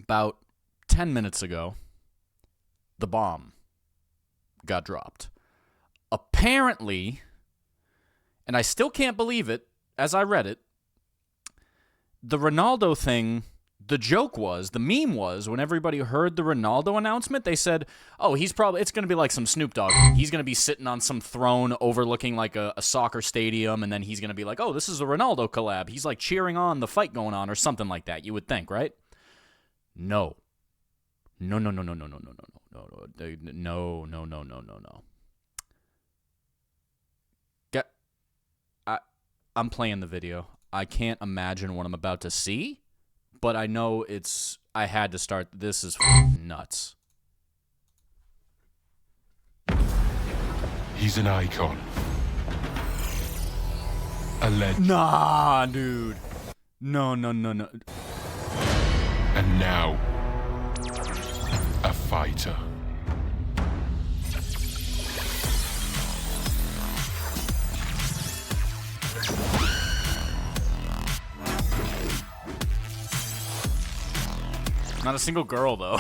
About 10 minutes ago, the bomb got dropped. Apparently, and I still can't believe it as I read it, the Ronaldo thing, the joke was, the meme was, when everybody heard the Ronaldo announcement, they said, oh, it's going to be like some Snoop Dogg. He's going to be sitting on some throne overlooking like a soccer stadium, and then he's going to be like, oh, this is a Ronaldo collab. He's like cheering on the fight going on or something like that, you would think, right? No. No. I'm playing the video. I can't imagine what I'm about to see, but I know I had to start. This is nuts. He's an icon. A legend. Nah, dude. No. And now, a fighter. Not a single girl, though.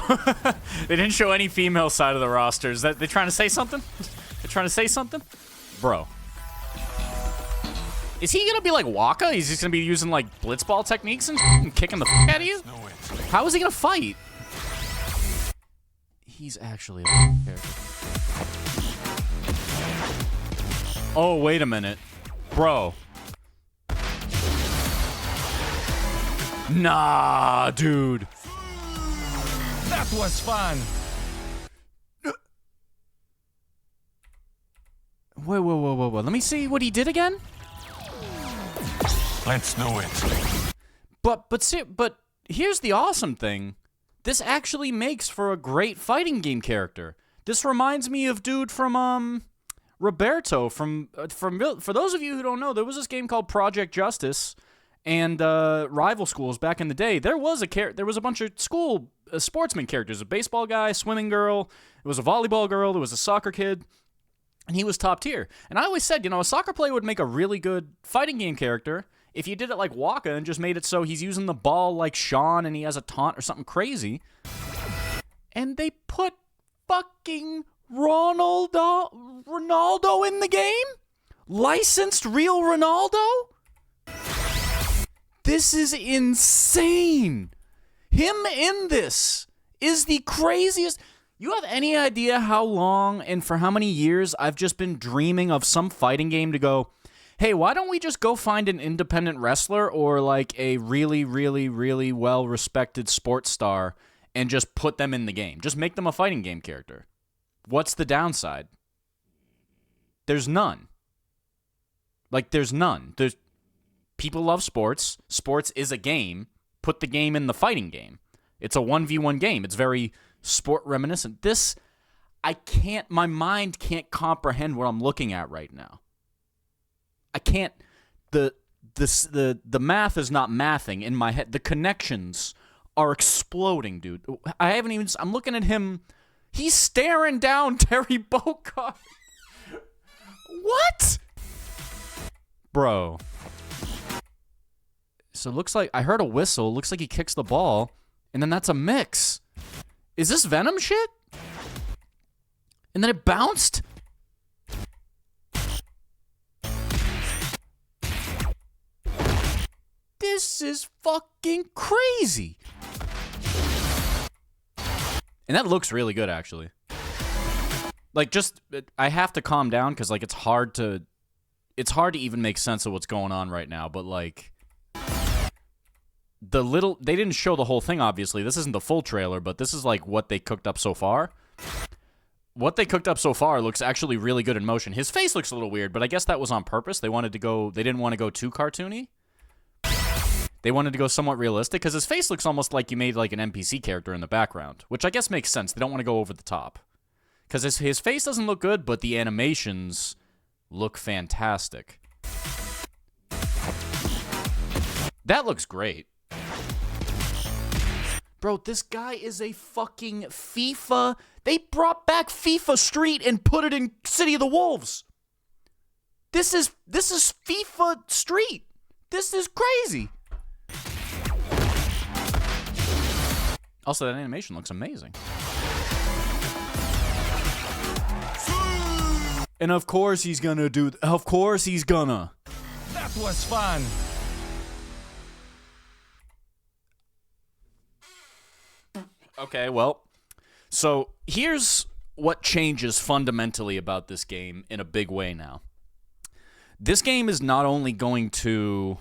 They didn't show any female side of the roster. Is that they trying to say something? They're trying to say something? Bro. Is he gonna be like Waka? He's just gonna be using like blitzball techniques and kicking the f out of you? How is he gonna fight? He's actually a character. Oh, wait a minute. Bro. Nah, dude. That was fun. Wait. Let me see what he did again. Let's do it. But here's the awesome thing. This actually makes for a great fighting game character. This reminds me of dude from Roberto from for those of you who don't know, there was this game called Project Justice and Rival Schools back in the day. There was a bunch of school sportsman characters, a baseball guy, swimming girl, it was a volleyball girl, there was a soccer kid, and he was top tier. And I always said, a soccer player would make a really good fighting game character if you did it like Waka and just made it so he's using the ball like Sean and he has a taunt or something crazy. And they put fucking Ronaldo in the game? Licensed real Ronaldo? This is insane. Him in this is the craziest. You have any idea how long and for how many years I've just been dreaming of some fighting game to go, hey, why don't we just go find an independent wrestler or like a really, really, really well-respected sports star and just put them in the game. Just make them a fighting game character. What's the downside? There's none. Like, there's none. People love sports. Sports is a game. Put the game in the fighting game. It's a 1v1 game. It's very sport reminiscent. My mind can't comprehend what I'm looking at right now. I can't, the math is not mathing in my head. The connections are exploding, dude. I'm looking at him. He's staring down Terry Bogard. What? Bro. So it looks like, I heard a whistle. Looks like he kicks the ball. And then that's a mix. Is this Venom shit? And then it bounced? This is fucking crazy. And that looks really good, actually. Like, I have to calm down because, like, it's hard to even make sense of what's going on right now. But, like, they didn't show the whole thing, obviously. This isn't the full trailer, but this is, like, what they cooked up so far. What they cooked up so far looks actually really good in motion. His face looks a little weird, but I guess that was on purpose. They didn't want to go too cartoony. They wanted to go somewhat realistic, because his face looks almost like you made like an NPC character in the background, which I guess makes sense. They don't want to go over the top. Because his face doesn't look good, but the animations look fantastic. That looks great. Bro, this guy is a fucking FIFA. They brought back FIFA Street and put it in City of the Wolves. This is FIFA Street. This is crazy. Also, that animation looks amazing. And of course he's gonna do... Of course he's gonna. That was fun. Okay, well, so here's what changes fundamentally about this game in a big way now. This game is not only going to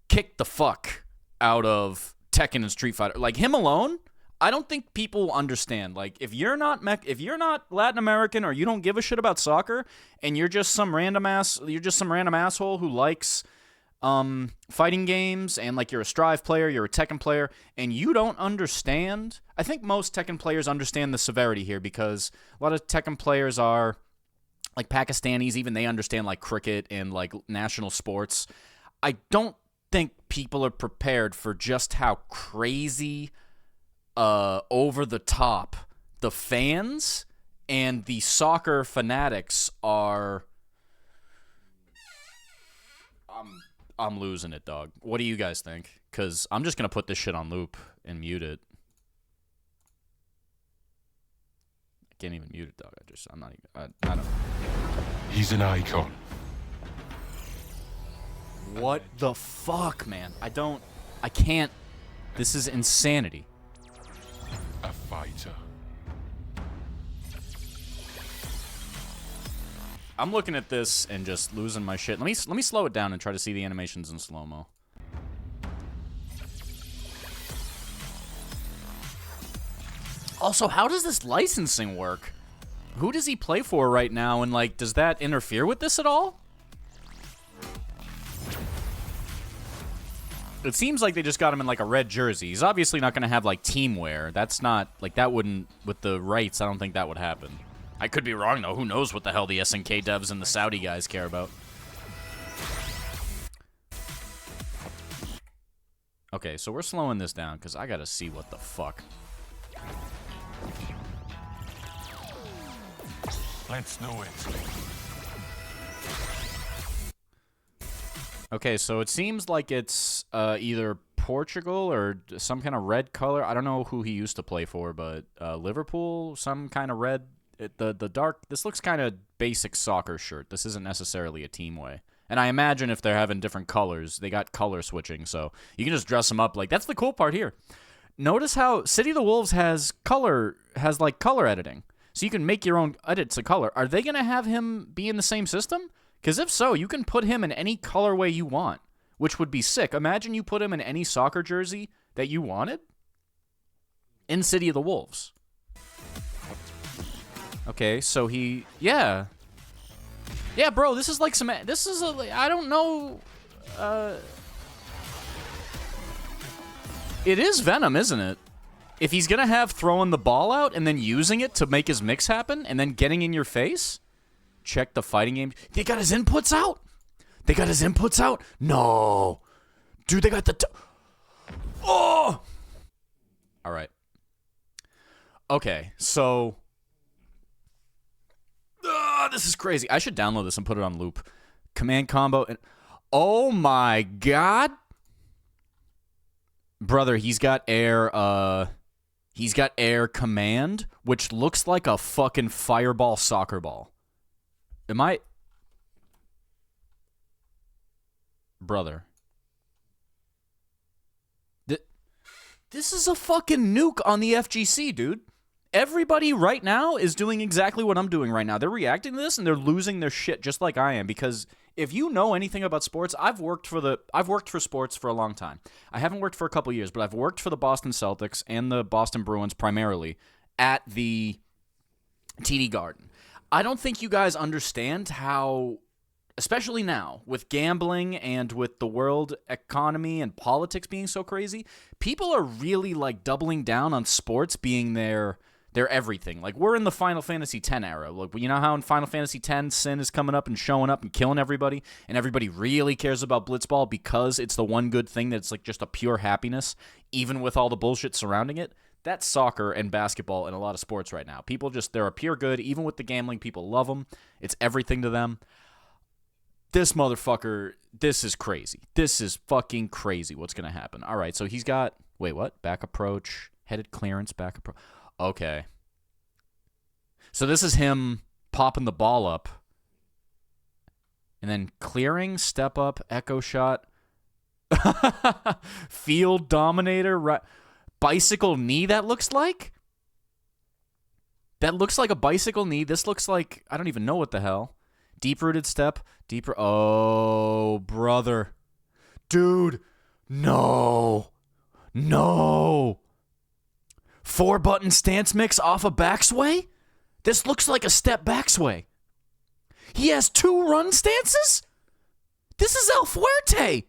kick the fuck out of Tekken and Street Fighter. Like, him alone, I don't think people understand. Like, if you're not Latin American or you don't give a shit about soccer and you're just some random asshole who likes fighting games, and like you're a Strive player, you're a Tekken player, and you don't understand. I think most Tekken players understand the severity here because a lot of Tekken players are like Pakistanis, even they understand like cricket and like national sports. I don't think people are prepared for just how crazy over the top the fans and the soccer fanatics are. I'm losing it, dog. What do you guys think? Because I'm just going to put this shit on loop and mute it. I can't even mute it, dog. I'm not even... I don't... He's an icon. What the fuck, man? I can't... This is insanity. A fighter. I'm looking at this and just losing my shit. Let me slow it down and try to see the animations in slow-mo. Also, how does this licensing work? Who does he play for right now, and like, does that interfere with this at all? It seems like they just got him in like a red jersey. He's obviously not going to have like team wear. That's not, like, that wouldn't, with the rights, I don't think that would happen. I could be wrong, though. Who knows what the hell the SNK devs and the Saudi guys care about. Okay, so we're slowing this down, because I gotta see what the fuck. Let's do it. Okay, so it seems like it's either Portugal or some kind of red color. I don't know who he used to play for, but Liverpool, some kind of red... The dark... This looks kind of basic soccer shirt. This isn't necessarily a team way. And I imagine if they're having different colors, they got color switching, so you can just dress them up. Like, that's the cool part here. Notice how City of the Wolves has color editing. So you can make your own edits of color. Are they going to have him be in the same system? Because if so, you can put him in any colorway you want, which would be sick. Imagine you put him in any soccer jersey that you wanted in City of the Wolves. Okay, so he... Yeah. Yeah, bro, this is like some... This is a... I don't know... It is Venom, isn't it? If he's gonna have throwing the ball out and then using it to make his mix happen and then getting in your face... Check the fighting game. They got his inputs out? They got his inputs out? No. Dude, they got the... Oh! Alright. Okay, so... This is crazy. I should download this and put it on loop. Command combo. And oh my god. Brother, he's got air command, which looks like a fucking fireball soccer ball. Am I... Brother. This is a fucking nuke on the FGC, dude. Everybody right now is doing exactly what I'm doing right now. They're reacting to this and they're losing their shit just like I am, because if you know anything about sports, I've worked for sports for a long time. I haven't worked for a couple years, but I've worked for the Boston Celtics and the Boston Bruins primarily at the TD Garden. I don't think you guys understand how, especially now, with gambling and with the world economy and politics being so crazy, people are really, like, doubling down on sports being their everything. Like, we're in the Final Fantasy X era. Like, you know how in Final Fantasy X, Sin is coming up and showing up and killing everybody, and everybody really cares about Blitzball because it's the one good thing that's, like, just a pure happiness, even with all the bullshit surrounding it? That's soccer and basketball and a lot of sports right now. People just, they're a pure good. Even with the gambling, people love them. It's everything to them. This motherfucker, this is crazy. This is fucking crazy what's going to happen. All right, so he's got Wait, what? Back approach, headed clearance, back approach. Okay. So this is him popping the ball up. And then clearing, step up, echo shot. Field dominator, right? Bicycle knee, that looks like? That looks like a bicycle knee. This looks like, I don't even know what the hell. Deep-rooted step, deeper. Oh, brother. Dude, no. No. 4-button stance mix off a backsway? This looks like a step backsway. He has 2 run stances? This is El Fuerte.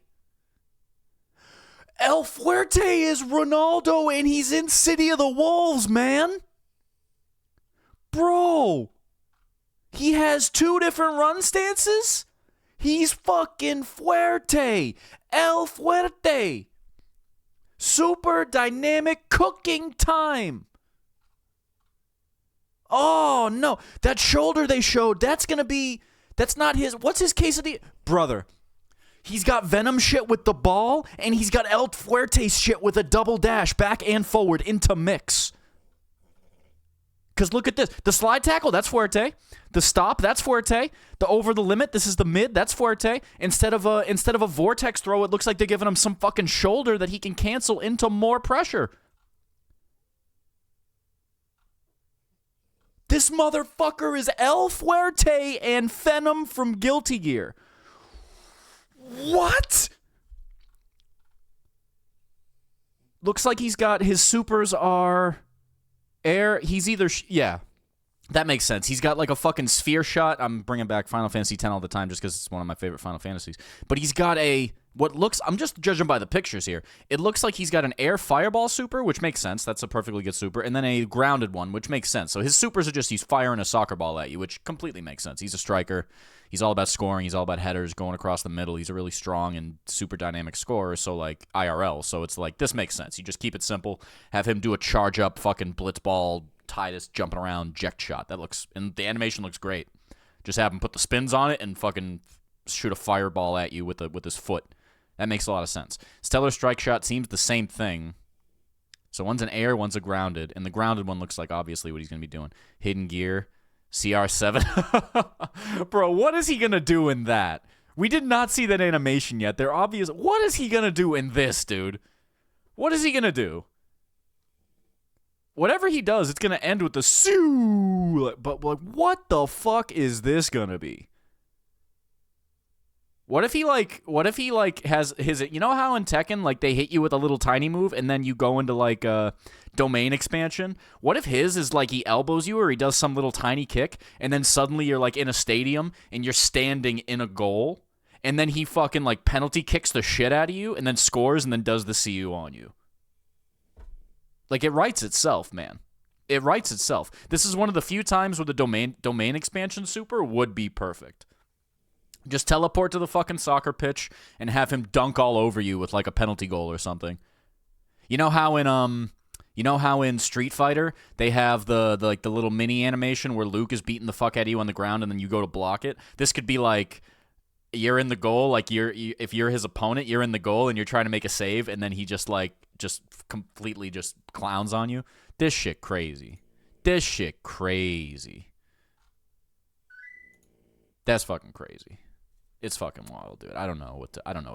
El Fuerte is Ronaldo, and he's in City of the Wolves, man. Bro. He has 2 different run stances? He's fucking Fuerte. El Fuerte. Super dynamic cooking time. Oh, no. That shoulder they showed, that's not his. What's his quesadilla? Brother, he's got Venom shit with the ball, and he's got El Fuerte shit with a double dash back and forward into mix. Because look at this. The slide tackle, that's Fuerte. The stop, that's Fuerte. The over the limit, this is the mid, that's Fuerte. Instead of a vortex throw, it looks like they're giving him some fucking shoulder that he can cancel into more pressure. This motherfucker is El Fuerte and Venom from Guilty Gear. What? Looks like he's got his supers are air. He's either yeah, that makes sense. He's got like a fucking sphere shot. I'm bringing back Final Fantasy X all the time just because it's one of my favorite Final Fantasies. But he's got I'm just judging by the pictures here. It looks like he's got an air fireball super, which makes sense. That's a perfectly good super. And then a grounded one, which makes sense. So his supers are just he's firing a soccer ball at you, which completely makes sense. He's a striker. He's all about scoring. He's all about headers, going across the middle. He's a really strong and super dynamic scorer, so like IRL. So it's like, this makes sense. You just keep it simple. Have him do a charge up fucking blitzball, Titus jumping around, eject shot. And the animation looks great. Just have him put the spins on it and fucking shoot a fireball at you with his foot. That makes a lot of sense. Stellar Strike Shot seems the same thing. So one's an air, one's a grounded. And the grounded one looks like obviously what he's going to be doing. Hidden Gear, CR7. Bro, what is he going to do in that? We did not see that animation yet. They're obvious. What is he going to do in this, dude? What is he going to do? Whatever he does, it's going to end with the sue. But like, what the fuck is this going to be? What if he has his, you know how in Tekken, like, they hit you with a little tiny move and then you go into, like, domain expansion? What if his is, like, he elbows you or he does some little tiny kick and then suddenly you're, like, in a stadium and you're standing in a goal and then he fucking, like, penalty kicks the shit out of you and then scores and then does the CU on you? Like, it writes itself, man. It writes itself. This is one of the few times where the domain expansion super would be perfect. Just teleport to the fucking soccer pitch and have him dunk all over you with like a penalty goal or something. You know how in Street Fighter they have the little mini animation where Luke is beating the fuck out of you on the ground and then you go to block it? This could be like you're in the goal, like if you're his opponent, you're in the goal and you're trying to make a save and then he just completely just clowns on you. This shit crazy. This shit crazy. That's fucking crazy. It's fucking wild, dude. I don't know what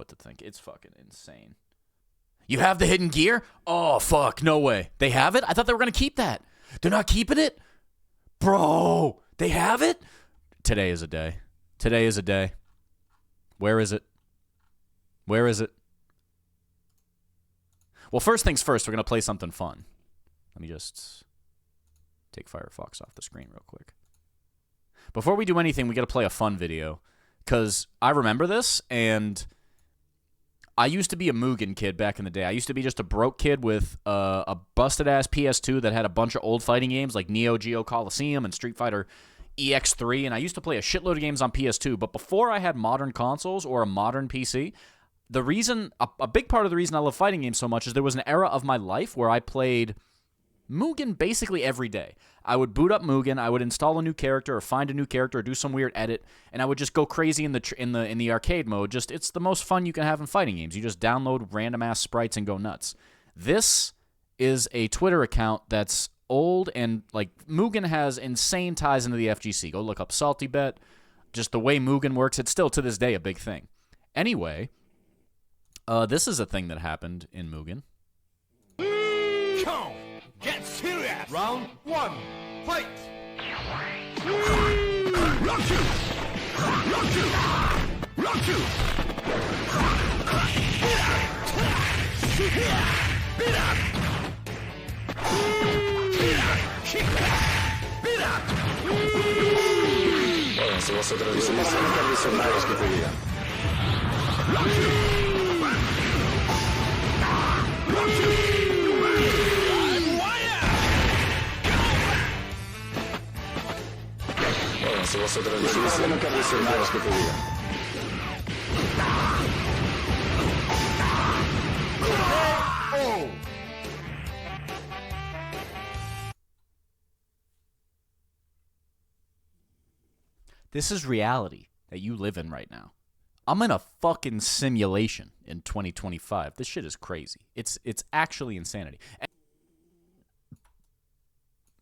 to think. It's fucking insane. You have the hidden gear? Oh, fuck. No way. They have it? I thought they were going to keep that. They're not keeping it? Bro, they have it? Today is a day. Today is a day. Where is it? Where is it? Well, first things first, we're going to play something fun. Let me just take Firefox off the screen real quick. Before we do anything, we got to play a fun video. Because I remember this, and I used to be a Mugen kid back in the day. I used to be just a broke kid with a busted-ass PS2 that had a bunch of old fighting games like Neo Geo Coliseum and Street Fighter EX3, and I used to play a shitload of games on PS2. But before I had modern consoles or a modern PC, a big part of the reason I love fighting games so much is there was an era of my life where I played Mugen basically every day. I would boot up Mugen, I would install a new character or find a new character or do some weird edit, and I would just go crazy in the arcade mode. It's the most fun you can have in fighting games. You just download random ass sprites and go nuts. This is a Twitter account that's old, and like Mugen has insane ties into the FGC. Go look up Salty Bet. Just the way Mugen works, it's still to this day a big thing. Anyway, this is a thing that happened in Mugen. Come, get serious. Round 1, fight. Rock you. Rock you. Rock you. Beat up. Kick back. Beat up. Bueno, si vosotros dices tradicionales que te digan. Bueno, si vosotros dices tradicionales que te digan. This is reality that you live in right now. I'm in a fucking simulation in 2025. This shit is crazy. It's actually insanity.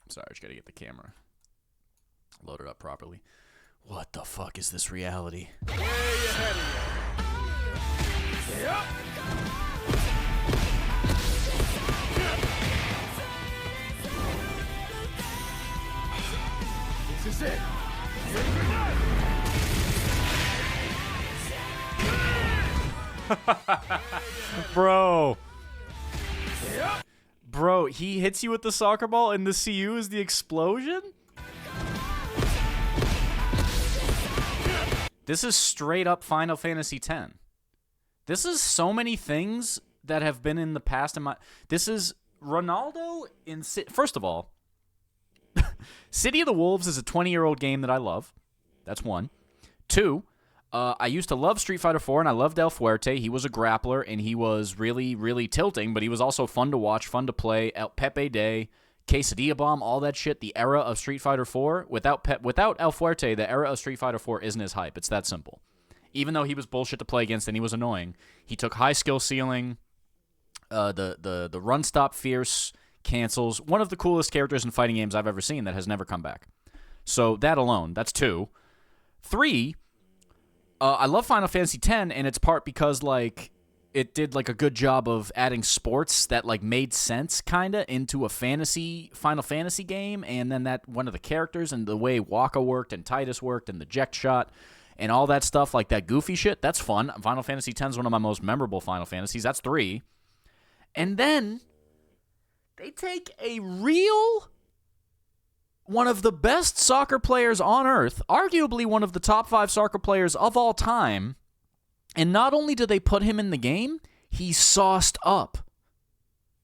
Sorry, I just gotta get the camera loaded up properly. What the fuck is this reality? Where you headed? Yep. This is it. Bro. Bro, he hits you with the soccer ball and the CU is the explosion? This is straight up Final Fantasy X. This is so many things that have been in the past in my... This is Ronaldo in... First of all, City of the Wolves is a 20-year-old game that I love. That's one. Two, I used to love Street Fighter 4, and I loved El Fuerte. He was a grappler, and he was really, really tilting, but he was also fun to watch, fun to play. El Pepe Day, Quesadilla Bomb, all that shit. The era of Street Fighter 4, without El Fuerte, the era of Street Fighter 4 isn't as hype. It's that simple. Even though he was bullshit to play against and he was annoying, he took high skill ceiling, the run stop fierce cancels. One of the coolest characters in fighting games I've ever seen that has never come back. So that alone, that's two. Three, I love Final Fantasy X, and it's part because like it did like a good job of adding sports that like made sense kinda into a Final Fantasy game, and then that one of the characters and the way Waka worked and Titus worked and the Ject shot and all that stuff, like that goofy shit, that's fun. Final Fantasy X is one of my most memorable Final Fantasies. That's three. And then they take a real... one of the best soccer players on earth, arguably one of the top 5 soccer players of all time, and not only do they put him in the game, he's sauced up.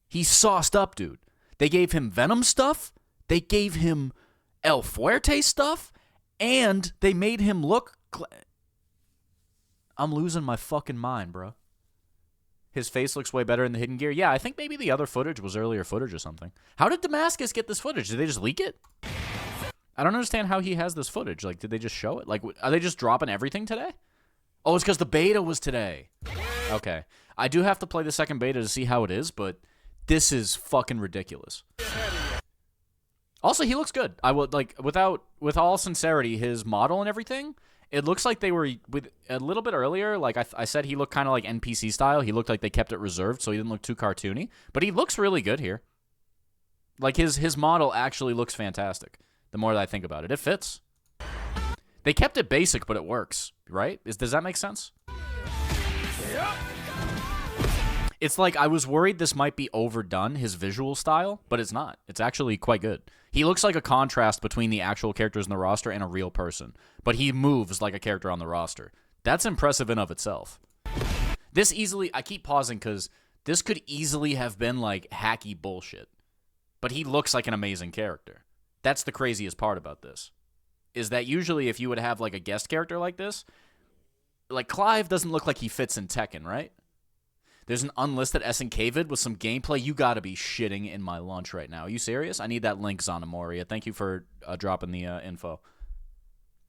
He's sauced up, dude. They gave him Venom stuff, they gave him El Fuerte stuff, and they made him look... I'm losing my fucking mind, bro. His face looks way better in the hidden gear. Yeah, I think maybe the other footage was earlier footage or something. How did Damascus get this footage? Did they just leak it? I don't understand how he has this footage. Like, did they just show it? Like, are they just dropping everything today? Oh, it's because the beta was today. Okay. I do have to play the second beta to see how it is, but this is fucking ridiculous. Also, he looks good. I would, like, with all sincerity, his model and everything... It looks like they were, with a little bit earlier, like I said, he looked kind of like NPC style. He looked like they kept it reserved, so he didn't look too cartoony. But he looks really good here. Like, his model actually looks fantastic, the more that I think about it. It fits. They kept it basic, but it works, right? Does that make sense? It's like I was worried this might be overdone, his visual style, but it's not. It's actually quite good. He looks like a contrast between the actual characters in the roster and a real person, but he moves like a character on the roster. That's impressive in of itself. This easily, I keep pausing because this could easily have been like hacky bullshit, but he looks like an amazing character. That's the craziest part about this, is that usually if you would have like a guest character like this, like Clive doesn't look like he fits in Tekken, right? There's an unlisted SNK vid with some gameplay. You gotta be shitting in my lunch right now. Are you serious? I need that link, Zanamoria. Thank you for dropping the info.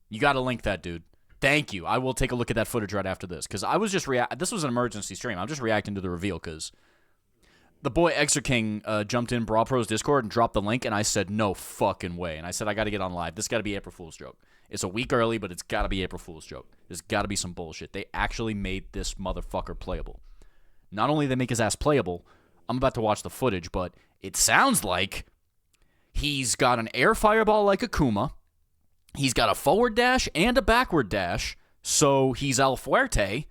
You gotta link that, dude. Thank you. I will take a look at that footage right after this, because I was just this was an emergency stream. I'm just reacting to the reveal, because The boy Exer King jumped in Brawl Pro's Discord and dropped the link, and I said, no fucking way. And I said, I got to get on live. This got to be April Fool's joke. It's a week early, but it's got to be April Fool's joke. There's got to be some bullshit. They actually made this motherfucker playable. Not only did they make his ass playable, I'm about to watch the footage, but it sounds like he's got an air fireball like Akuma. He's got a forward dash and a backward dash, so he's El Fuerte.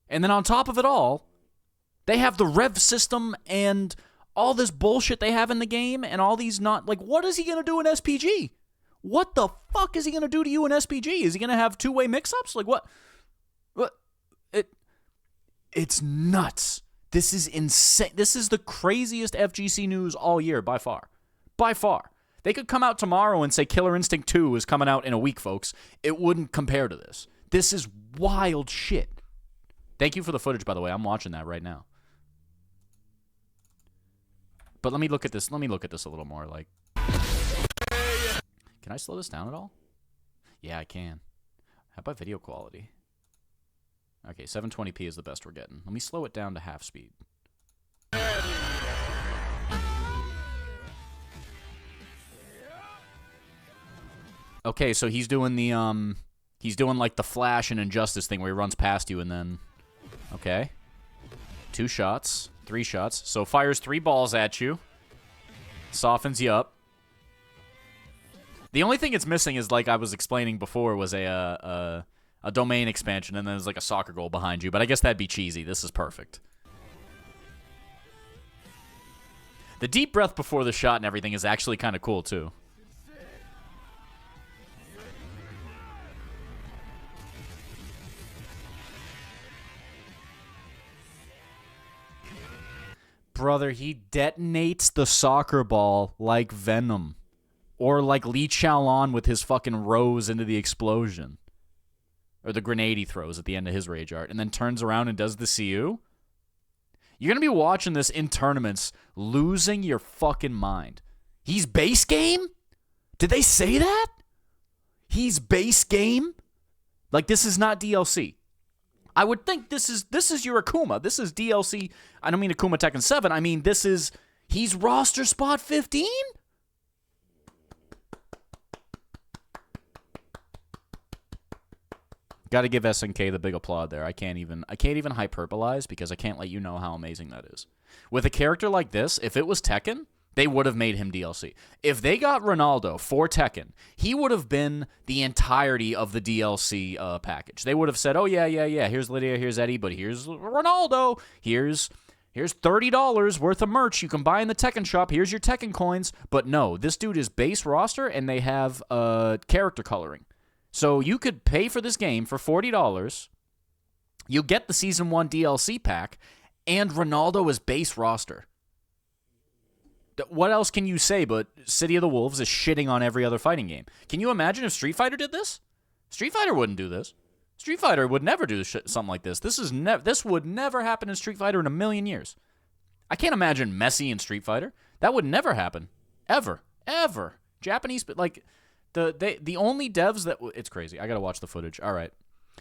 And then on top of it all, they have the rev system and all this bullshit they have in the game and all these not... Like, what is he going to do in SPG? What the fuck is he going to do to you in SPG? Is he going to have two-way mix-ups? Like, what? It's nuts. This is insane. This is the craziest FGC news all year, by far. By far. They could come out tomorrow and say Killer Instinct 2 is coming out in a week, folks. It wouldn't compare to this. This is wild shit. Thank you for the footage, by the way. I'm watching that right now. But let me look at this. Let me look at this a little more. Like, can I slow this down at all? Yeah, I can. How about video quality? Okay, 720p is the best we're getting. Let me slow it down to half speed. Okay, so he's doing the he's doing like the Flash and Injustice thing where he runs past you and then okay. 2 shots, 3 shots. So fires 3 balls at you. Softens you up. The only thing it's missing is, like I was explaining before, was a domain expansion, and then there's like a soccer goal behind you. But I guess that'd be cheesy. This is perfect. The deep breath before the shot and everything is actually kind of cool, too. Brother, he detonates the soccer ball like Venom. Or like Li Chaolan with his fucking rose into the explosion. Or the grenade he throws at the end of his rage art. And then turns around and does the CU. You're going to be watching this in tournaments, losing your fucking mind. He's base game? Did they say that? He's base game? Like, this is not DLC. I would think this is your Akuma. This is DLC. I don't mean Akuma Tekken 7. I mean, he's roster spot 15? Got to give SNK the big applaud there. I can't even hyperbolize because I can't let you know how amazing that is. With a character like this, if it was Tekken, they would have made him DLC. If they got Ronaldo for Tekken, he would have been the entirety of the DLC package. They would have said, "Oh yeah, here's Lydia, here's Eddie, but here's Ronaldo. Here's $30 worth of merch you can buy in the Tekken shop. Here's your Tekken coins." But no, this dude is base roster, and they have character coloring. So you could pay for this game for $40. You get the Season 1 DLC pack, and Ronaldo is base roster. What else can you say but City of the Wolves is shitting on every other fighting game? Can you imagine if Street Fighter did this? Street Fighter wouldn't do this. Street Fighter would never do something like this. This would never happen in Street Fighter in a million years. I can't imagine Messi in Street Fighter. That would never happen. Ever. Japanese, but like... The only devs that... It's crazy. I gotta watch the footage. All right.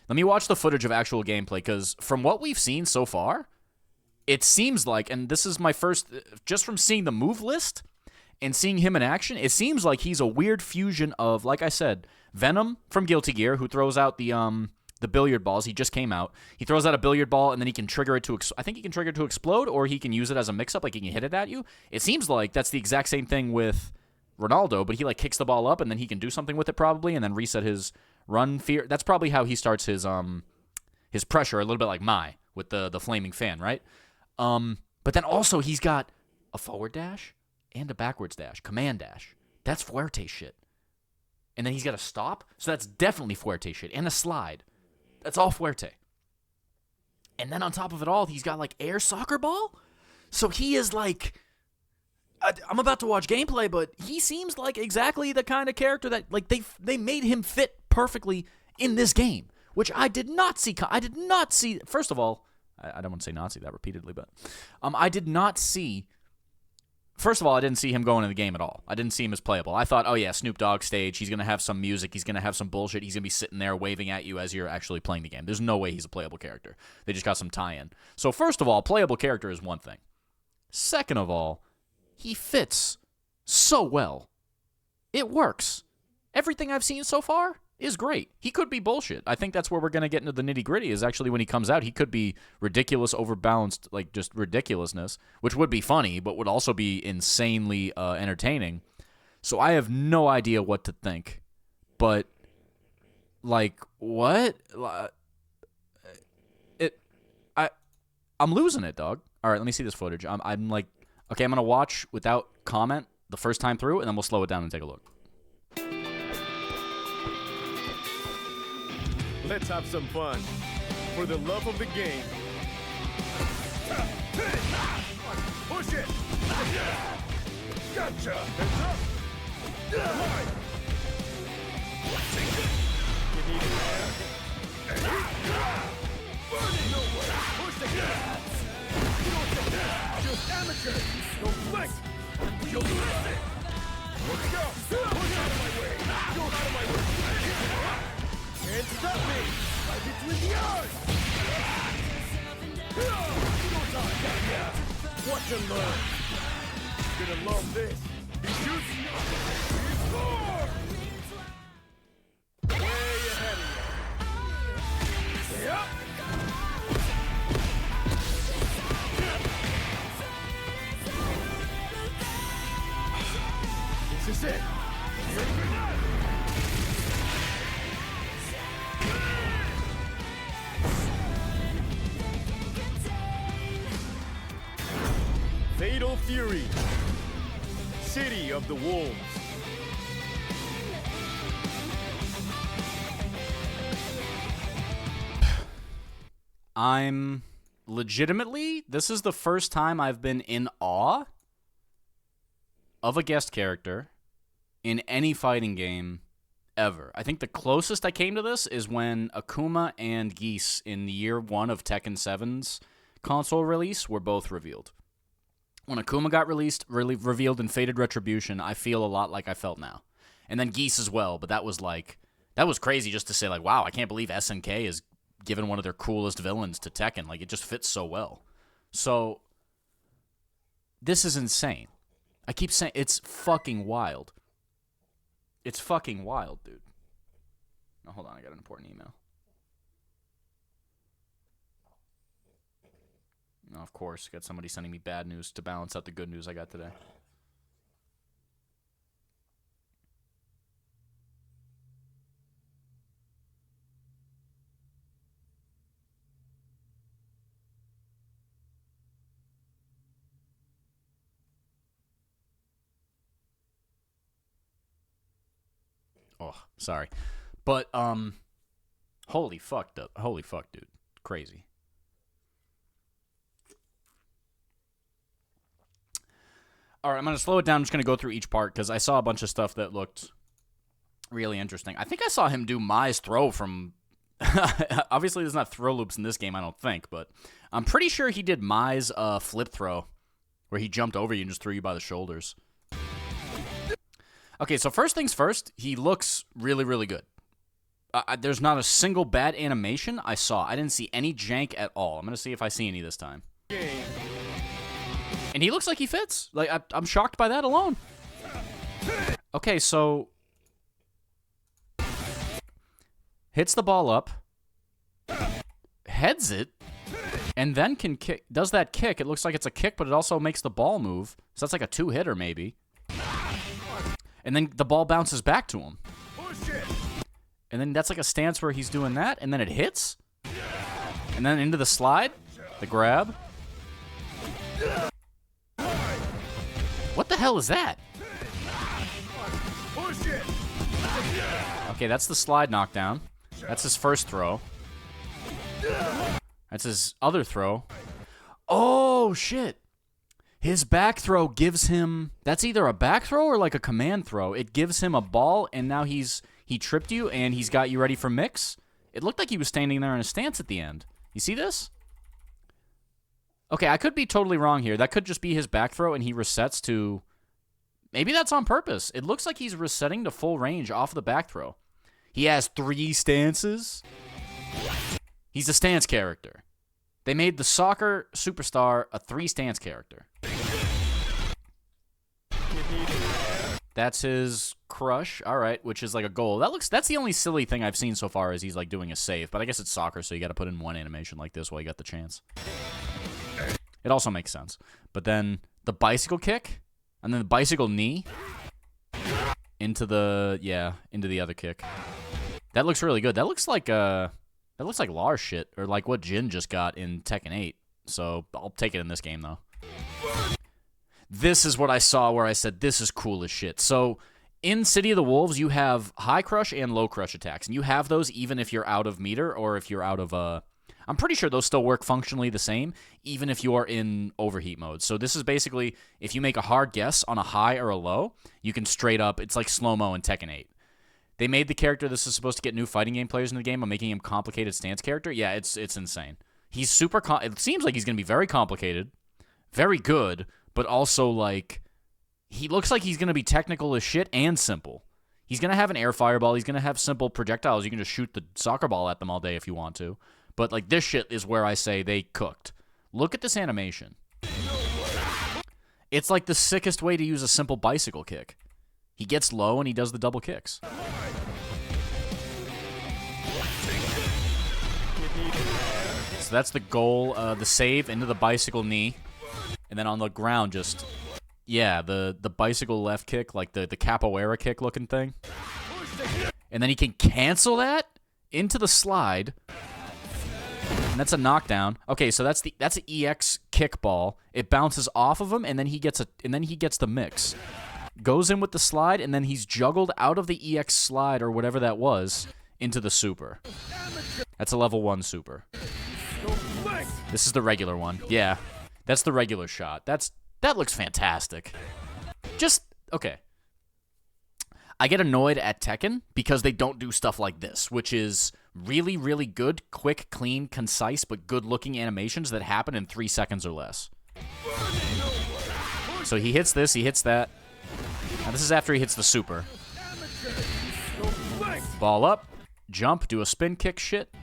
Let me watch the footage of actual gameplay, because from what we've seen so far, it seems like, and this is my first... Just from seeing the move list and seeing him in action, it seems like he's a weird fusion of, like I said, Venom from Guilty Gear, who throws out the billiard balls. He just came out. He throws out a billiard ball, and then he can trigger it to... I think he can trigger it to explode, or he can use it as a mix-up, like he can hit it at you. It seems like that's the exact same thing with... Ronaldo, but he like kicks the ball up and then he can do something with it probably and then reset his run fear. That's probably how he starts his pressure, a little bit like Mai with the flaming fan, right? But then also he's got a forward dash and a backwards dash, command dash. That's Fuerte shit. And then he's got a stop, so that's definitely Fuerte shit, and a slide. That's all Fuerte. And then on top of it all, he's got like air soccer ball. So he is like... I'm about to watch gameplay, but he seems like exactly the kind of character that like they made him fit perfectly in this game, which I did not see. I did not see. First of all, I don't want to say not see that repeatedly, but I did not see. First of all, I didn't see him going in the game at all. I didn't see him as playable. I thought, oh yeah, Snoop Dogg stage. He's gonna have some music. He's gonna have some bullshit. He's gonna be sitting there waving at you as you're actually playing the game. There's no way he's a playable character. They just got some tie-in. So first of all, playable character is one thing. Second of all, he fits so well. It works. Everything I've seen so far is great. He could be bullshit. I think that's where we're going to get into the nitty-gritty, is actually when he comes out, he could be ridiculous, overbalanced, like just ridiculousness, which would be funny, but would also be insanely entertaining. So I have no idea what to think. But, like, what? I'm losing it, dog. All right, let me see this footage. I'm like, okay, I'm going to watch without comment the first time through, and then we'll slow it down and take a look. Let's have some fun. For the love of the game. Push it! Gotcha! Heads up! Right. You need it there. Burning nowhere! Push the gas! You don't take that! Just amateur! Don't flex! You'll listen! Let's go! Push out of my way! Go out of my way! Can't stop me! Right between the eyes! You don't die! Yeah! Watch and learn! You're gonna love this! He shoots! He scores! Way ahead of you! Yep! This is it! Fatal Fury, City of the Wolves. I'm legitimately, this is the first time I've been in awe of a guest character in any fighting game ever. I think the closest I came to this is when Akuma and Geese in the year 1 of Tekken 7's console release were both revealed. When Akuma got revealed in Fated Retribution, I feel a lot like I felt now. And then Geese as well, but that was crazy just to say, like, wow, I can't believe SNK is given one of their coolest villains to Tekken. Like, it just fits so well. So, this is insane. I keep saying, it's fucking wild. It's fucking wild, dude. Oh, hold on, I got an important email. No, of course, got somebody sending me bad news to balance out the good news I got today. Oh, sorry. But, holy fuck, dude. Crazy. All right, I'm going to slow it down. I'm just going to go through each part because I saw a bunch of stuff that looked really interesting. I think I saw him do Mai's throw from... Obviously, there's not throw loops in this game, I don't think, but I'm pretty sure he did Mai's flip throw where he jumped over you and just threw you by the shoulders. Okay, so first things first, he looks really, really good. There's not a single bad animation I saw. I didn't see any jank at all. I'm going to see if I see any this time. And he looks like he fits. Like, I'm shocked by that alone. Okay, so... hits the ball up. Heads it. And then can kick. Does that kick. It looks like it's a kick, but it also makes the ball move. So that's like a two-hitter, maybe. And then the ball bounces back to him. And then that's like a stance where he's doing that, and then it hits. And then into the slide, the grab. What the hell is that? Okay, that's the slide knockdown. That's his first throw. That's his other throw. Oh, shit. His back throw gives him... That's either a back throw or like a command throw. It gives him a ball, and now he tripped you, and he's got you ready for mix. It looked like he was standing there in a stance at the end. You see this? Okay, I could be totally wrong here. That could just be his back throw, and he resets to... Maybe that's on purpose. It looks like he's resetting to full range off the back throw. He has 3 stances. He's a stance character. They made the soccer superstar a 3-stance character. That's his crush. All right, which is like a goal. That's the only silly thing I've seen so far is he's like doing a save. But I guess it's soccer, so you got to put in one animation like this while you got the chance. It also makes sense. But then the bicycle kick, and then the bicycle knee into the other kick. That looks really good. That looks like Lars shit, or like what Jin just got in Tekken 8. So I'll take it in this game though. This is what I saw where I said this is cool as shit. So in City of the Wolves, you have high crush and low crush attacks, and you have those even if you're out of meter or if you're out of I'm pretty sure those still work functionally the same, even if you are in overheat mode. So this is basically, if you make a hard guess on a high or a low, you can straight up, it's like slow-mo in Tekken 8. They made the character, this is supposed to get new fighting game players in the game by making him complicated stance character. Yeah, it's insane. He's super, it seems like he's going to be very complicated, very good, but also like, he looks like he's going to be technical as shit and simple. He's going to have an air fireball. He's going to have simple projectiles. You can just shoot the soccer ball at them all day if you want to. But like this shit is where I say they cooked. Look at this animation. It's like the sickest way to use a simple bicycle kick. He gets low and he does the double kicks. So that's the goal, the save into the bicycle knee. And then on the ground just, yeah, the bicycle left kick, like the capoeira kick looking thing. And then he can cancel that into the slide. And that's a knockdown. Okay, so that's an EX kickball. It bounces off of him, and then he gets the mix. Goes in with the slide, and then he's juggled out of the EX slide or whatever that was into the super. That's a level 1 super. This is the regular one. Yeah, that's the regular shot. That looks fantastic. Just okay. I get annoyed at Tekken because they don't do stuff like this, which is really, really good, quick, clean, concise, but good-looking animations that happen in 3 seconds or less. So he hits this, he hits that. Now this is after he hits the super. Ball up, jump, do a spin kick shit.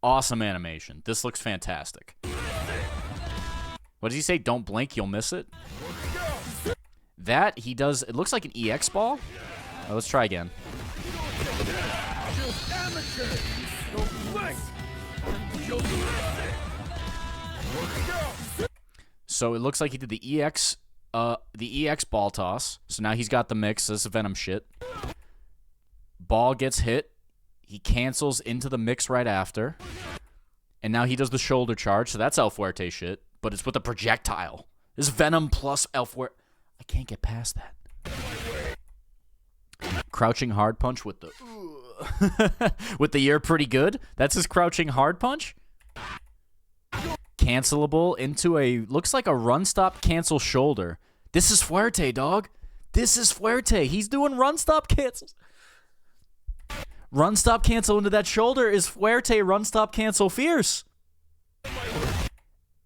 Awesome animation. This looks fantastic. What does he say? Don't blink, you'll miss it. That he does, it looks like an EX ball. Let's try again. So it looks like he did the EX ball toss. So now he's got the mix. This is Venom shit. Ball gets hit. He cancels into the mix right after. And now he does the shoulder charge. So that's El Fuerte shit. But it's with a projectile. This is Venom plus El Fuerte. I can't get past that. Crouching hard punch with the with the you're pretty good. That's his crouching hard punch. Cancelable into a looks like a run stop cancel shoulder. This is Fuerte, dog. This is Fuerte. He's doing run stop cancels. Run stop cancel into that shoulder is Fuerte. Run stop cancel fierce.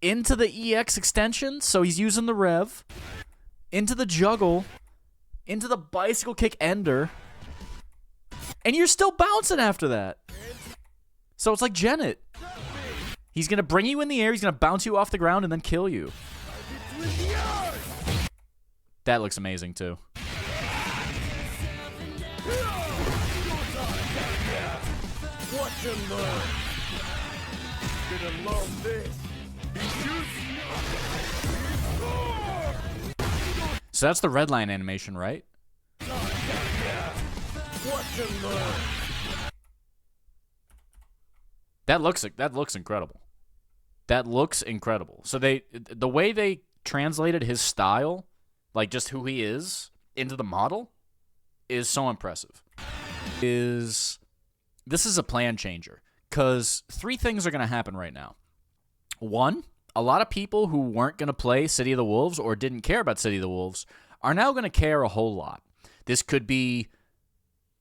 Into the EX extension, so he's using the rev. Into the juggle, into the bicycle kick ender, and you're still bouncing after that. So it's like Janet. He's going to bring you in the air, he's going to bounce you off the ground, and then kill you. That looks amazing, too. Watch him learn. Gonna love this. He shoots. So that's the red line animation, right? Watch him learn. That looks incredible. That looks incredible. So the way they translated his style, like just who he is, into the model, is so impressive. This is a plan changer. Because 3 things are going to happen right now. 1, a lot of people who weren't going to play City of the Wolves or didn't care about City of the Wolves are now going to care a whole lot. This could be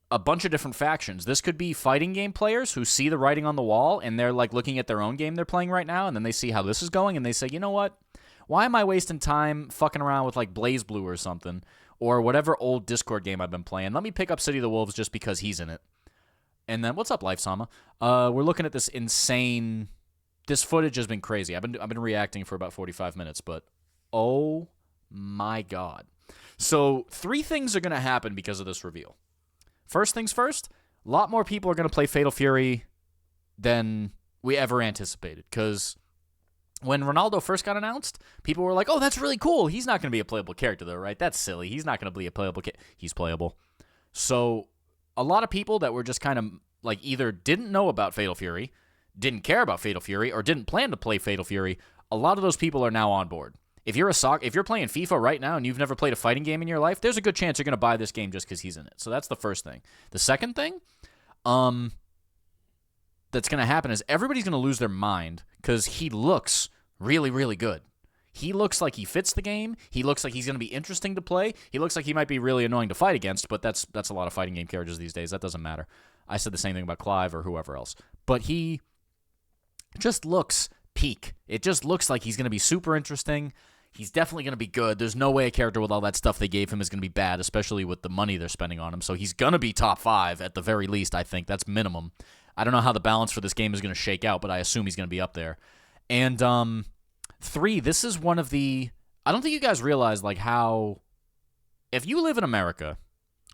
a bunch of different factions. This could be fighting game players who see the writing on the wall and they're like looking at their own game they're playing right now and then they see how this is going and they say, you know what? Why am I wasting time fucking around with like Blaze Blue or something or whatever old Discord game I've been playing? Let me pick up City of the Wolves just because he's in it. And then, what's up, Life Sama? We're looking at this insane... This footage has been crazy. I've been reacting for about 45 minutes, but oh my god. So 3 things are going to happen because of this reveal. First things first, a lot more people are going to play Fatal Fury than we ever anticipated. Because when Ronaldo first got announced, people were like, oh, that's really cool. He's not going to be a playable character, though, right? That's silly. He's not going to be a playable character. He's playable. So a lot of people that were just kind of like either didn't know about Fatal Fury, didn't care about Fatal Fury, or didn't plan to play Fatal Fury, a lot of those people are now on board. If you're playing FIFA right now and you've never played a fighting game in your life, there's a good chance you're going to buy this game just because he's in it. So that's the first thing. The second thing that's going to happen is everybody's going to lose their mind because he looks really, really good. He looks like he fits the game. He looks like he's going to be interesting to play. He looks like he might be really annoying to fight against, but that's a lot of fighting game characters these days. That doesn't matter. I said the same thing about Clive or whoever else. But he just looks peak. It just looks like he's going to be super interesting. He's definitely going to be good. There's no way a character with all that stuff they gave him is going to be bad, especially with the money they're spending on him. So he's going to be top 5 at the very least, I think. That's minimum. I don't know how the balance for this game is going to shake out, but I assume he's going to be up there. And 3, this is one of the... I don't think you guys realize like how... If you live in America,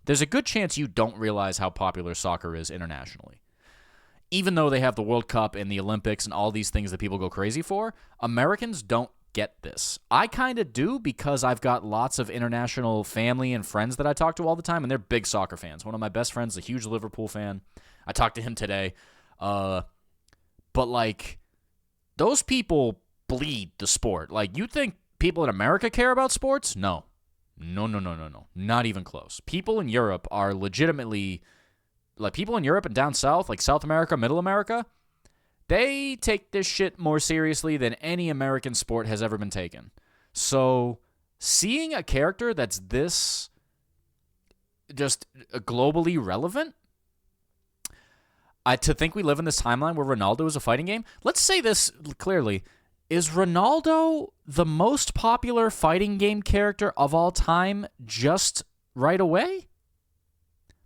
there's a good chance you don't realize how popular soccer is internationally. Even though they have the World Cup and the Olympics and all these things that people go crazy for, Americans don't get this. I kind of do because I've got lots of international family and friends that I talk to all the time, and they're big soccer fans. One of my best friends is a huge Liverpool fan. I talked to him today. But, like, those people bleed the sport. Like, you think people in America care about sports? No. No. Not even close. People in Europe are legitimately... Like, people in Europe and down south, like South America, Middle America, they take this shit more seriously than any American sport has ever been taken. So, seeing a character that's this just globally relevant, to think we live in this timeline where Ronaldo is a fighting game, let's say this clearly. Is Ronaldo the most popular fighting game character of all time just right away?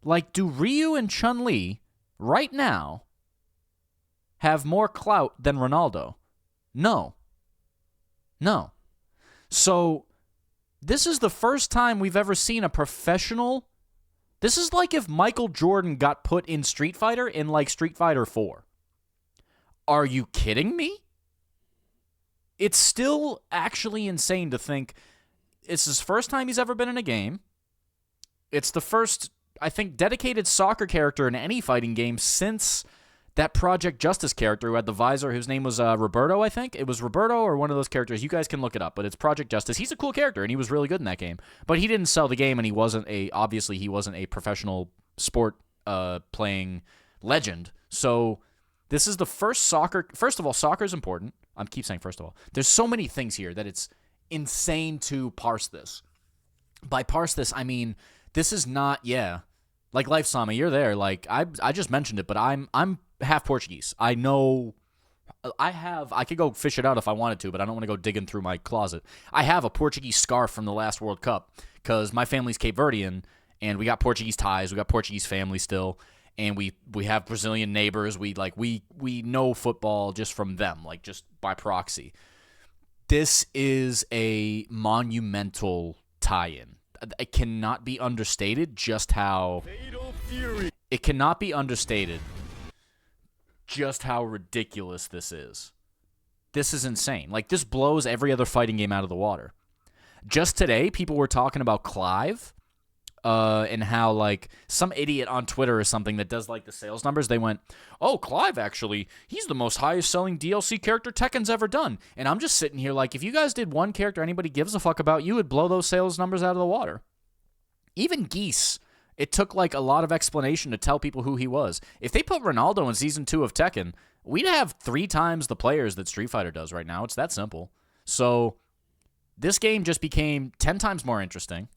Like, do Ryu and Chun-Li right now have more clout than Ronaldo? No. So, this is the first time we've ever seen a professional... This is like if Michael Jordan got put in Street Fighter in, like, Street Fighter 4. Are you kidding me? It's still actually insane to think it's his first time he's ever been in a game. It's the first... I think, dedicated soccer character in any fighting game since that Project Justice character who had the visor, whose name was Roberto, I think. It was Roberto or one of those characters. You guys can look it up, but it's Project Justice. He's a cool character, and he was really good in that game. But he didn't sell the game, and he wasn't a professional sport playing legend. So this is the first soccer... First of all, soccer is important. I keep saying first of all. There's so many things here that it's insane to parse this. By parse this, I mean, this is not... Yeah. Like Life Sama, you're there. Like I just mentioned it, but I'm half Portuguese. I know I could go fish it out if I wanted to, but I don't want to go digging through my closet. I have a Portuguese scarf from the last World Cup because my family's Cape Verdean and we got Portuguese ties, we got Portuguese family still, and we have Brazilian neighbors. We know football just from them, like just by proxy. This is a monumental tie-in. It cannot be understated just how... It cannot be understated just how ridiculous this is. This is insane. Like, this blows every other fighting game out of the water. Just today, people were talking about Clive and how, like, some idiot on Twitter or something that does, like, the sales numbers, they went, oh, Clive, actually, he's the most highest-selling DLC character Tekken's ever done. And I'm just sitting here like, if you guys did one character anybody gives a fuck about, you would blow those sales numbers out of the water. Even Geese, it took, like, a lot of explanation to tell people who he was. If they put Ronaldo in Season 2 of Tekken, we'd have 3 times the players that Street Fighter does right now. It's that simple. So, this game just became 10 times more interesting.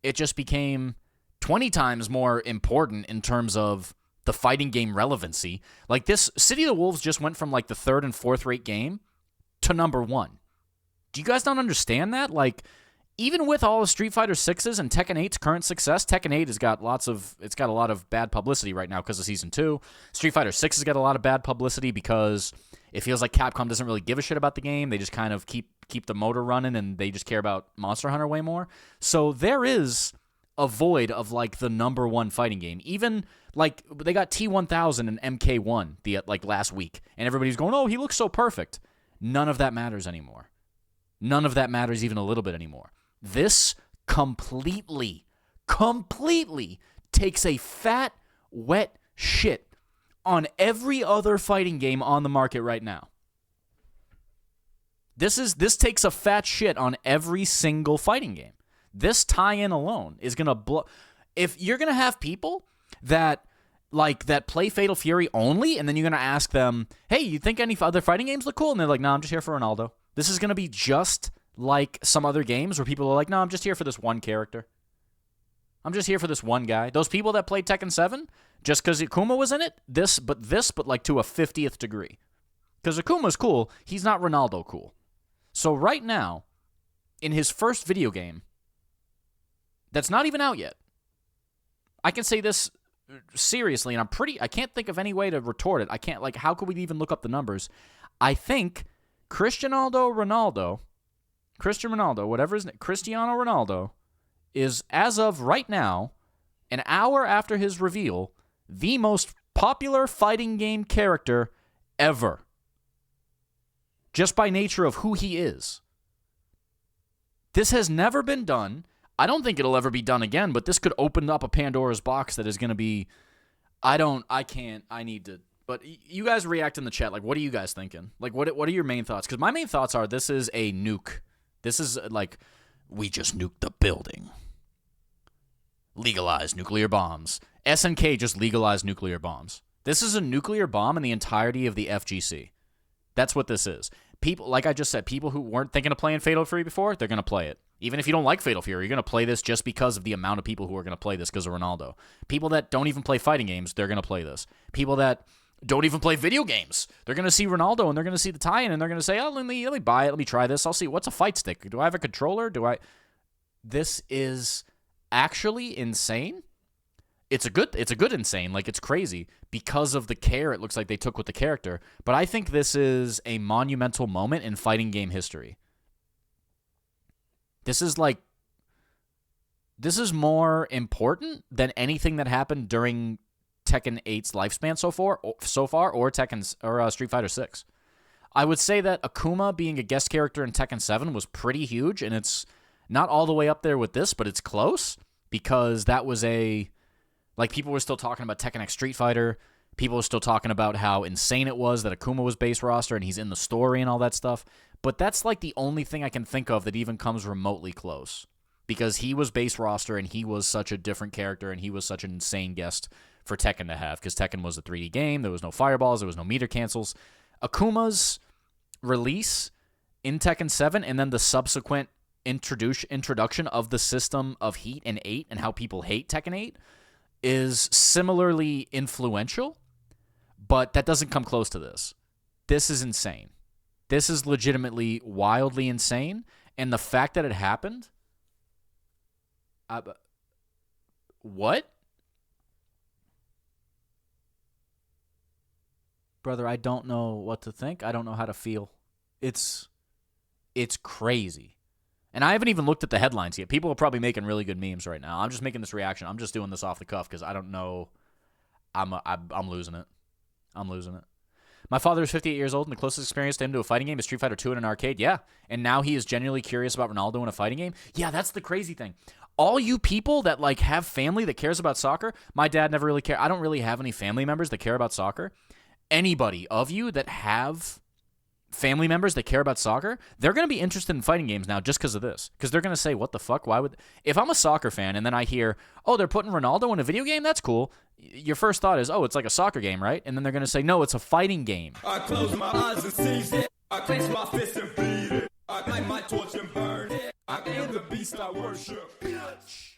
It just became 20 times more important in terms of the fighting game relevancy. Like, this City of the Wolves just went from, like, the 3rd and 4th rate game to number 1. Do you guys not understand that? Like, even with all of Street Fighter 6's and Tekken 8's current success, Tekken 8 has got a lot of bad publicity right now because of Season 2. Street Fighter 6 has got a lot of bad publicity because it feels like Capcom doesn't really give a shit about the game. They just kind of keep keep the motor running, and they just care about Monster Hunter way more. So there is a void of like the number one fighting game. Even like they got T1000 and MK1 like last week, and everybody's going, "Oh, he looks so perfect." None of that matters anymore. None of that matters even a little bit anymore. This completely takes a fat, wet shit on every other fighting game on the market right now. This takes a fat shit on every single fighting game. This tie-in alone is going to blow. If you're going to have people that play Fatal Fury only, and then you're going to ask them, hey, you think any other fighting games look cool? And they're like, no, I'm just here for Ronaldo. This is going to be just like some other games where people are like, no, I'm just here for this one character. I'm just here for this one guy. Those people that played Tekken 7, just because Akuma was in it, but like to a 50th degree. Because Akuma's cool, he's not Ronaldo cool. So right now, in his first video game, that's not even out yet, I can say this seriously, and I can't think of any way to retort it. I can't, like, how could we even look up the numbers? I think Cristiano Ronaldo, is, as of right now, an hour after his reveal, the most popular fighting game character ever. Just by nature of who he is. This has never been done. I don't think it'll ever be done again, but this could open up a Pandora's box that is going to be... I need to... But you guys react in the chat. Like, what are you guys thinking? Like, what are your main thoughts? Because my main thoughts are, this is a nuke. This is like, we just nuked the building. Legalized nuclear bombs. SNK just legalized nuclear bombs. This is a nuclear bomb in the entirety of the FGC. That's what this is. People, like I just said, people who weren't thinking of playing Fatal Fury before, they're going to play it. Even if you don't like Fatal Fury, you're going to play this just because of the amount of people who are going to play this because of Ronaldo. People that don't even play fighting games, they're going to play this. People that don't even play video games, they're going to see Ronaldo and they're going to see the tie-in and they're going to say, oh, let me buy it, let me try this, I'll see. What's a fight stick? Do I have a controller? This is actually insane. It's a good insane. Like, it's crazy because of the care it looks like they took with the character. But I think this is a monumental moment in fighting game history. This is more important than anything that happened during Tekken 8's lifespan so far, or Street Fighter 6. I would say that Akuma being a guest character in Tekken 7 was pretty huge, and it's not all the way up there with this, but it's close because that was people were still talking about Tekken X Street Fighter. People were still talking about how insane it was that Akuma was base roster and he's in the story and all that stuff. But that's like the only thing I can think of that even comes remotely close. Because he was base roster and he was such a different character and he was such an insane guest for Tekken to have. Because Tekken was a 3D game. There was no fireballs. There was no meter cancels. Akuma's release in Tekken 7 and then the subsequent introduction of the system of Heat and 8 and how people hate Tekken 8 is similarly influential, but that doesn't come close to this. This is insane. This is legitimately wildly insane, and the fact that it happened... what? Brother, I don't know what to think. I don't know how to feel. It's crazy. And I haven't even looked at the headlines yet. People are probably making really good memes right now. I'm just making this reaction. I'm just doing this off the cuff because I don't know. I'm losing it. I'm losing it. My father is 58 years old, and the closest experience to him to a fighting game is Street Fighter 2 in an arcade. Yeah. And now he is genuinely curious about Ronaldo in a fighting game. Yeah, that's the crazy thing. All you people that have family that cares about soccer, my dad never really cared. I don't really have any family members that care about soccer. Anybody of you that have family members that care about soccer, they're going to be interested in fighting games now just because of this. Because they're going to say, what the fuck? Why would... If I'm a soccer fan and then I hear, oh, they're putting Ronaldo in a video game? That's cool. Your first thought is, oh, it's like a soccer game, right? And then they're going to say, no, it's a fighting game. I close my eyes and seize it. I clench my fist and beat it. I light my torch and burn it. I am the beast I worship. Bitch.